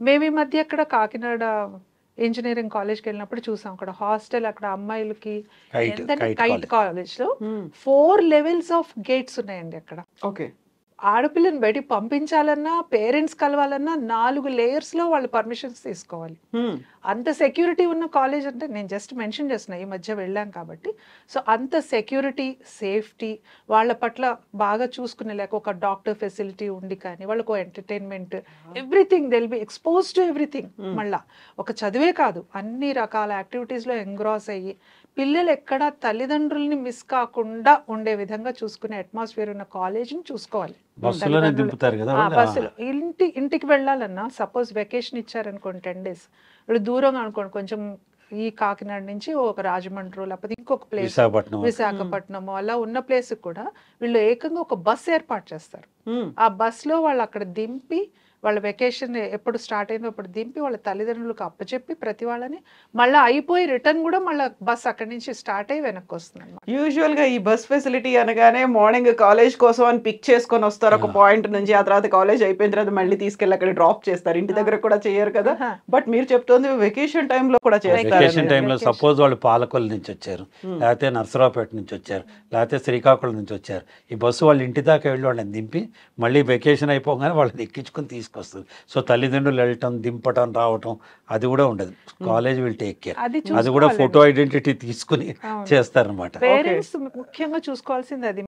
మేము ఈ మధ్య అక్కడ కాకినాడ ఇంజనీరింగ్ కాలేజ్కి వెళ్ళినప్పుడు చూసాం. అక్కడ హాస్టల్, అక్కడ అమ్మాయిలకి ఏంటంటే కైట్ కాలేజ్లో 4 levels ఆఫ్ గేట్స్ ఉన్నాయండి అక్కడ. ఓకే. ఆడపిల్లని బయటికి పంపించాలన్నా, పేరెంట్స్ కలవాలన్నా 4 layers లో వాళ్ళు పర్మిషన్స్ తీసుకోవాలి. అంత సెక్యూరిటీ ఉన్న కాలేజ్ అంటే నేను జస్ట్ మెన్షన్ చేస్తున్నా, ఈ మధ్య వెళ్ళాం కాబట్టి. సో అంత సెక్యూరిటీ, సేఫ్టీ, వాళ్ళ పట్ల బాగా చూసుకునే లేక ఒక డాక్టర్ ఫెసిలిటీ ఉండి కానీ వాళ్ళకు entertainment, everything they will be expose to everything. మళ్ళా ఒక చదివే కాదు, అన్ని రకాల యాక్టివిటీస్లో ఎంగ్రాస్ అయ్యి పిల్లలు ఎక్కడ తల్లిదండ్రుల్ని మిస్ కాకుండా ఉండే విధంగా చూసుకునే అట్మాస్ఫియర్ ఉన్న కాలేజ్ని చూసుకోవాలి. బస్సులోనే దింపుతారు కదా బస్సులో ఇంటికి వెళ్ళాలన్నా, సపోజ్ వెకేషన్ ఇచ్చారనుకోండి 10 days, ఇప్పుడు దూరం అనుకోండి కొంచెం, ఈ కాకినాడ నుంచి ఒక రాజమండ్రి లేకపోతే ఇంకొక ప్లేస్ విశాఖపట్నం అలా ఉన్న ప్లేస్ కూడా వీళ్ళు ఏకంగా ఒక బస్ ఏర్పాటు చేస్తారు. ఆ బస్ లో వాళ్ళు అక్కడ దింపి, వాళ్ళ వెకేషన్ ఎప్పుడు స్టార్ట్ అయిందో అప్పుడు దింపి వాళ్ళ తల్లిదండ్రులకు అప్పచెప్పి ప్రతి వాళ్ళని మళ్ళీ అయిపోయి రిటర్న్ కూడా మళ్ళీ బస్ అక్కడి నుంచి స్టార్ట్ అయ్యి వెనక్కి వస్తుంది. యూజువల్ గా ఈ బస్ ఫెసిలిటీ అనగానే మార్నింగ్ కాలేజ్ కోసం అని పిక్ చేసుకొని వస్తారు ఒక పాయింట్ నుంచి, ఆ తర్వాత కాలేజ్ అయిపోయిన తర్వాత మళ్ళీ తీసుకెళ్ళి అక్కడ డ్రాప్ చేస్తారు. ఇంటి దగ్గర కూడా చేయరు కదా, బట్ మీరు చెప్తోంది వెకేషన్ టైంలో కూడా చేస్తారు. వెకేషన్ టైంలో సపోజ్ వాళ్ళు పాలకొల్లు నుంచి వచ్చారు, లేకపోతే నర్సరావుపేట నుంచి వచ్చారు, లేకపోతే శ్రీకాకుళం నుంచి వచ్చారు, ఈ బస్సు వాళ్ళ ఇంటి దాకా వెళ్ళి వాళ్ళని దింపి మళ్ళీ వెకేషన్ అయిపోగానే వాళ్ళని ఎక్కించుకుని తీసుకొస్తుంది. సో తల్లిదండ్రులు వెళ్ళటం, దింపటం, రావటం అది కూడా ఉండదు. College will take care. అది కూడా ఫోటో ఐడెంటిటీ తీసుకుని చేస్తారనమాట. పేరెంట్స్ ముఖ్యంగా చూసుకోవాల్సింది అది.